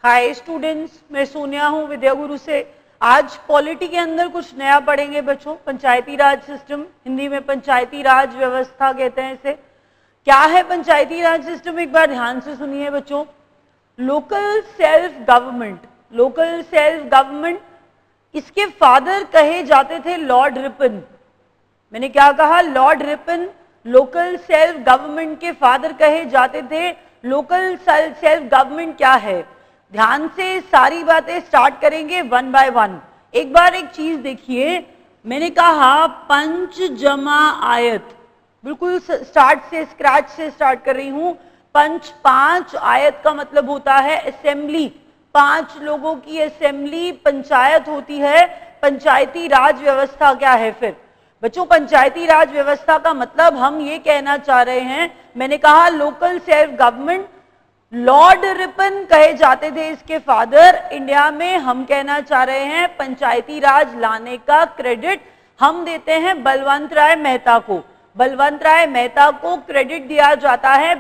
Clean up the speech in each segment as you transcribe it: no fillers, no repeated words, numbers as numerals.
Hi students, मैं सोनिया हूँ विद्या गुरु से। आज पॉलिटी के अंदर कुछ नया पढ़ेंगे बच्चों। पंचायती राज सिस्टम, हिंदी में पंचायती राज व्यवस्था कहते हैं इसे। क्या है पंचायती राज सिस्टम, एक बार ध्यान से सुनिए बच्चों। Local self government, local self government, इसके फादर कहे जाते थे लॉर्ड रिपन। मैंने क्या कहा? Lord Ripon local self government के फादर कहे जाते थे। लोकल सेल्फ गवर्नमेंट क्या है? ध्यान से सारी बातें स्टार्ट करेंगे वन बाय वन। एक बार एक चीज देखिए, मैंने कहा पंच जमा आयत, बिल्कुल स्टार्ट से स्क्रैच से स्टार्ट कर रही हूं। पंच 5, आयत का मतलब होता है असेंबली, 5 लोगों की असेंबली पंचायत होती है। पंचायती राज व्यवस्था क्या है फिर बच्चों? पंचायती राज व्यवस्था का मतलब हम ये कहना चाह रहे हैं, मैंने कहा local self government, Lord Ripon कहे जाते थे इसके फादर। इंडिया में हम कहना चाह रहे हैं पंचायती राज लाने का क्रेडिट हम देते हैं बलवंत राय मेहता को। बलवंत राय मेहता को क्रेडिट दिया जाता है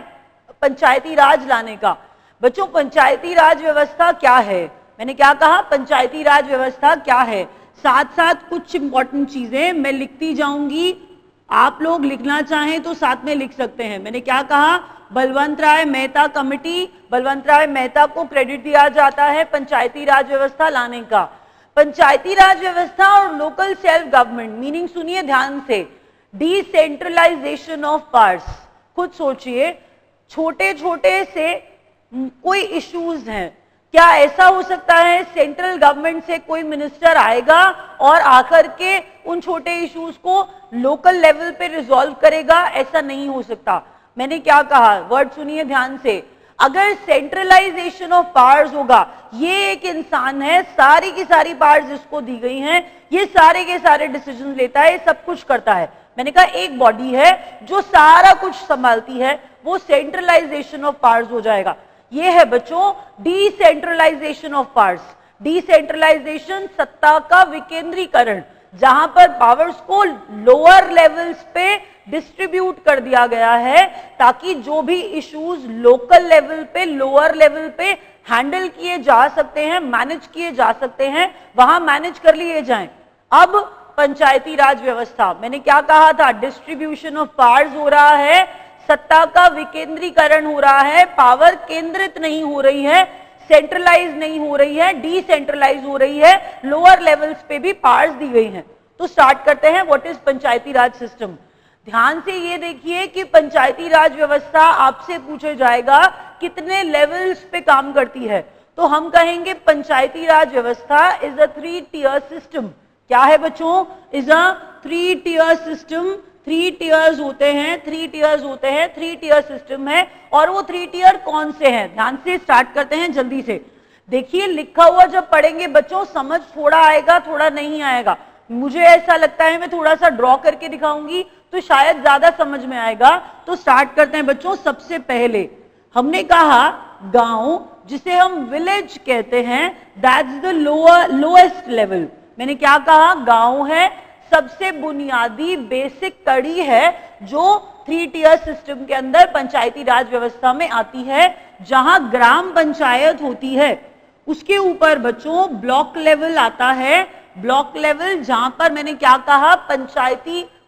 पंचायती राज लाने का। बच्चों पंचायती राज व्यवस्था क्या है? मैंने क्या कहा? पंचायती राज व्यवस्था क्या है? साथ साथ कुछ इंपॉर्टेंट चीजें मैं लिखती जाऊंगी, आप लोग लिखना चाहें तो साथ में लिख सकते हैं। मैंने क्या कहा? बलवंत राय मेहता कमेटी, बलवंत राय मेहता को क्रेडिट दिया जाता है पंचायती राज व्यवस्था लाने का। पंचायती राज व्यवस्था और लोकल सेल्फ गवर्नमेंट मीनिंग सुनिए ध्यान से। Decentralisation of powers. खुद सोचिए, छोटे छोटे से कोई इश्यूज हैं, क्या ऐसा हो सकता है सेंट्रल गवर्नमेंट से कोई मिनिस्टर आएगा और आकर के उन छोटे इश्यूज को लोकल लेवल पे रिजॉल्व करेगा? ऐसा नहीं हो सकता। मैंने क्या कहा? वर्ड सुनिए ध्यान से। अगर सेंट्रलाइजेशन ऑफ पावर्स होगा, ये एक इंसान है, सारी की सारी पावर्स इसको दी गई हैं, ये सारे के सारे डिसीजन लेता है, सब कुछ करता है। मैंने कहा एक बॉडी है जो सारा कुछ संभालती है, वो सेंट्रलाइजेशन ऑफ पावर्स हो जाएगा। ये है बच्चों डिसेंट्रलाइजेशन ऑफ पावर्स। डिसेंट्रलाइजेशन सत्ता का विकेंद्रीकरण, जहां पर पावर्स को लोअर लेवल्स पे डिस्ट्रीब्यूट कर दिया गया है ताकि जो भी इश्यूज लोकल लेवल पे, लोअर लेवल पे हैंडल किए जा सकते हैं, मैनेज किए जा सकते हैं, वहां मैनेज कर लिए जाएं। अब पंचायती राज व्यवस्था, मैंने क्या कहा था? डिस्ट्रीब्यूशन ऑफ पावर्स हो रहा है, सत्ता का विकेंद्रीकरण हो रहा है, पावर केंद्रित नहीं हो रही है, सेंट्रलाइज नहीं हो रही है, डिसेंट्रलाइज हो रही है, लोअर लेवल्स पे भी पावर्स दी गई हैं। तो स्टार्ट करते हैं, what is Panchayati Raj system. ध्यान से ये देखिए कि पंचायती राज व्यवस्था आपसे पूछा जाएगा कितने लेवल्स पे काम करती है, तो हम कहेंगे पंचायती राज व्यवस्था इज अ 3 टियर सिस्टम। क्या है बच्चों? Is a 3 tier system. 3 tiers होते हैं, 3 टियर्स होते हैं, 3 टियर सिस्टम है। और वो 3 टियर कौन से हैं? ध्यान से स्टार्ट करते हैं जल्दी से। देखिए लिखा हुआ जब पढ़ेंगे बच्चों समझ थोड़ा आएगा, थोड़ा नहीं आएगा। मुझे ऐसा लगता है मैं थोड़ा सा ड्रॉ करके दिखाऊंगी तो शायद ज्यादा समझ में आएगा। तो स्टार्ट करते हैं बच्चों। सबसे पहले हमने कहा गांव, जिसे हम विलेज कहते हैं, दैट्स द लोएस्ट लेवल। मैंने क्या कहा? गांव है, सबसे बुनियादी बेसिक कड़ी है जो 3 टियर सिस्टम के अंदर पंचायती राज व्यवस्था में आती है, जहां ग्राम पंचायत होती है। उसके ऊपर बच्चों ब्लॉक लेवल आता है। ब्लॉक लेवल जहां पर मैंने क्या कहा?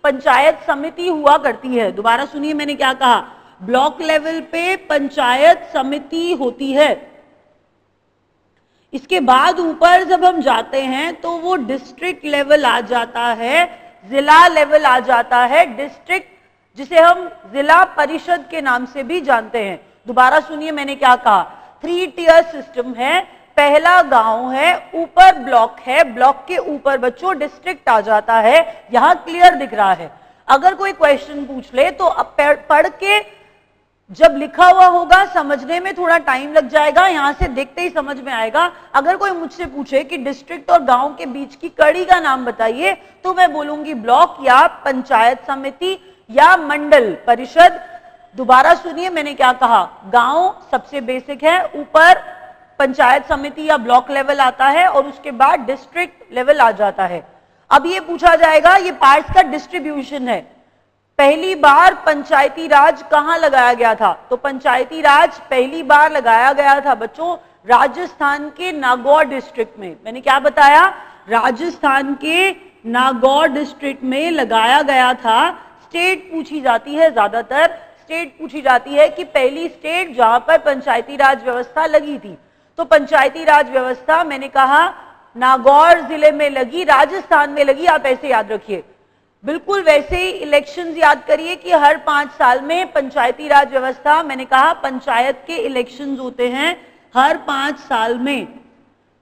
पंचायत समिति हुआ करती है। दोबारा सुनिए, मैंने क्या कहा? ब्लॉक लेवल पे पंचायत समिति होती है। इसके बाद ऊपर जब हम जाते हैं तो वो डिस्ट्रिक्ट लेवल आ जाता है, जिला लेवल आ जाता है, डिस्ट्रिक्ट, जिसे हम जिला परिषद के नाम से भी जानते हैं। दोबारा सुनिए, मैंने क्या कहा? 3 टियर सिस्टम है। पहला गांव है, ऊपर ब्लॉक है, ब्लॉक के ऊपर बच्चों डिस्ट्रिक्ट आ जाता है। यहां क्लियर दिख रहा है। अगर कोई क्वेश्चन पूछ ले तो अब पढ़ के जब लिखा हुआ होगा समझने में थोड़ा टाइम लग जाएगा, यहां से देखते ही समझ में आएगा। अगर कोई मुझसे पूछे कि डिस्ट्रिक्ट और गांव के बीच की कड़ी का नाम बताइए, तो मैं बोलूंगी ब्लॉक या पंचायत समिति या मंडल परिषद। दोबारा सुनिए, मैंने क्या कहा? गांव सबसे बेसिक है, ऊपर पंचायत समिति या ब्लॉक लेवल आता है और उसके बाद डिस्ट्रिक्ट लेवल आ जाता है। अब ये पूछा जाएगा ये पार्ट्स का डिस्ट्रीब्यूशन है। पहली बार पंचायती राज कहां लगाया गया था? तो पंचायती राज पहली बार लगाया गया था बच्चों राजस्थान के नागौर डिस्ट्रिक्ट में। मैंने क्या बताया? राजस्थान के नागौर डिस्ट्रिक्ट में लगाया गया था। स्टेट पूछी जाती है, ज्यादातर स्टेट पूछी जाती है कि पहली स्टेट जहां पर पंचायती राज व्यवस्था लगी थी। तो पंचायती राज व्यवस्था मैंने कहा नागौर जिले में लगी, राजस्थान में लगी। आप ऐसे याद रखिए, बिल्कुल वैसे ही इलेक्शंस याद करिए कि हर 5 साल में पंचायती राज व्यवस्था, मैंने कहा पंचायत के इलेक्शंस होते हैं हर 5 साल में।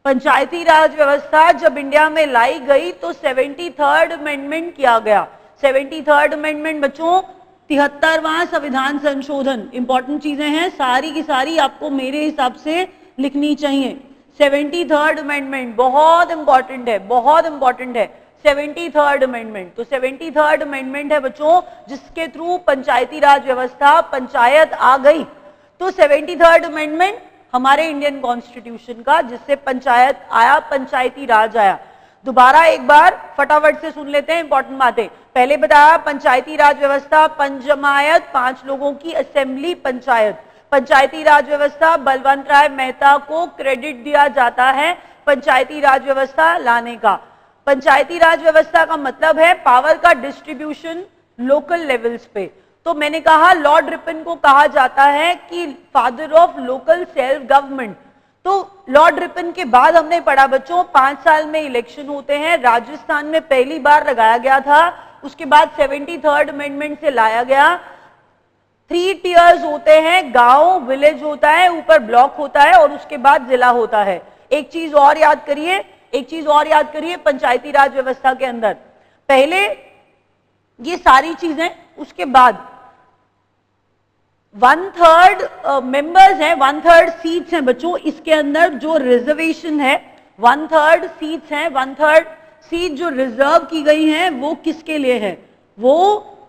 पंचायती राज व्यवस्था जब इंडिया में लाई गई तो 73rd अमेंडमेंट किया गया। 73rd अमेंडमेंट बच्चों 73वां संविधान संशोधन। इंपॉर्टेंट चीजें हैं, सारी की सारी आपको मेरे हिसाब से लिखनी चाहिए। 73rd अमेंडमेंट बहुत इंपॉर्टेंट है, बहुत इंपॉर्टेंट है 73rd अमेंडमेंट। तो 73rd अमेंडमेंट है बच्चों जिसके थ्रू पंचायती राज व्यवस्था, पंचायत आ गई। तो 73rd अमेंडमेंट हमारे इंडियन कॉन्स्टिट्यूशन का, जिससे पंचायत आया, पंचायती राज आया। दोबारा एक बार फटाफट से सुन लेते हैं इंपॉर्टेंट बातें। पहले बताया पंचायती राज व्यवस्था, पंजमायत, 5 लोगों की असेंबली पंचायत। पंचायती राज व्यवस्था बलवंत राय मेहता को क्रेडिट दिया जाता है पंचायती राज व्यवस्था लाने का। पंचायती राज व्यवस्था का मतलब है पावर का डिस्ट्रीब्यूशन लोकल लेवल्स पे। तो मैंने कहा लॉर्ड रिपन को कहा जाता है कि father of local self government. तो लॉर्ड रिपन के बाद हमने पढ़ा बच्चों 5 साल में इलेक्शन होते हैं। राजस्थान में पहली बार लगाया गया था, उसके बाद 73rd अमेंडमेंट से लाया गया। 3 टियर्स होते हैं, गांव विलेज होता है, ऊपर ब्लॉक होता है और उसके बाद जिला होता है। एक चीज और याद करिए, एक चीज और याद करिए पंचायती राज व्यवस्था के अंदर, पहले ये सारी चीजें, उसके बाद 1/3 मेंबर्स हैं, 1/3 सीट्स हैं बच्चों। इसके अंदर जो रिजर्वेशन है 1/3 सीट्स हैं, 1/3 सीट जो रिजर्व की गई हैं वो किसके लिए है? वो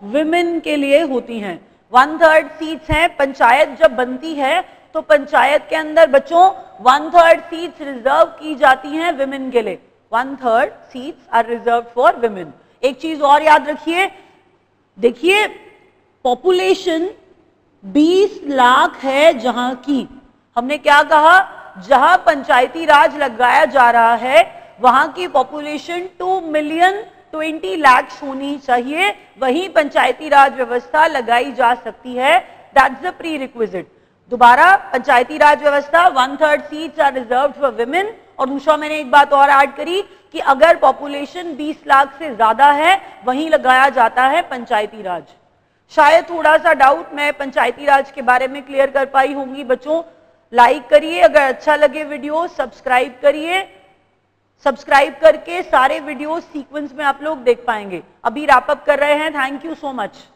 विमेन के लिए होती हैं। 1/3 सीट्स हैं। पंचायत जब बनती है तो पंचायत के अंदर बच्चों 1/3 सीट्स रिजर्व की जाती हैं विमेन के लिए। 1/3 seats are reserve for women. एक चीज और याद रखिए, देखिए पॉपुलेशन 20 लाख है जहां की, हमने क्या कहा, जहां पंचायती राज लगाया जा रहा है वहां की पॉपुलेशन 2,20 लाख होनी चाहिए, वहीं पंचायती राज व्यवस्था लगाई जा सकती है। That's the prerequisite. दोबारा पंचायती राज व्यवस्था 1/3 seats are reserved for women. और दूसरा मैंने एक बात और ऐड करी कि अगर पॉपुलेशन 20 लाख से ज्यादा है वहीं लगाया जाता है पंचायती राज। शायद थोड़ा सा डाउट मैं पंचायती राज के बारे में क्लियर कर पाई होंगी बच्चों। लाइक करिए, अगर अच्छा लगे वीडियो सब्सक्राइब करिए, सब्सक्राइब करके सारे वीडियो सीक्वेंस में आप लोग देख पाएंगे। अभी रैप अप कर रहे हैं। Thank you so much.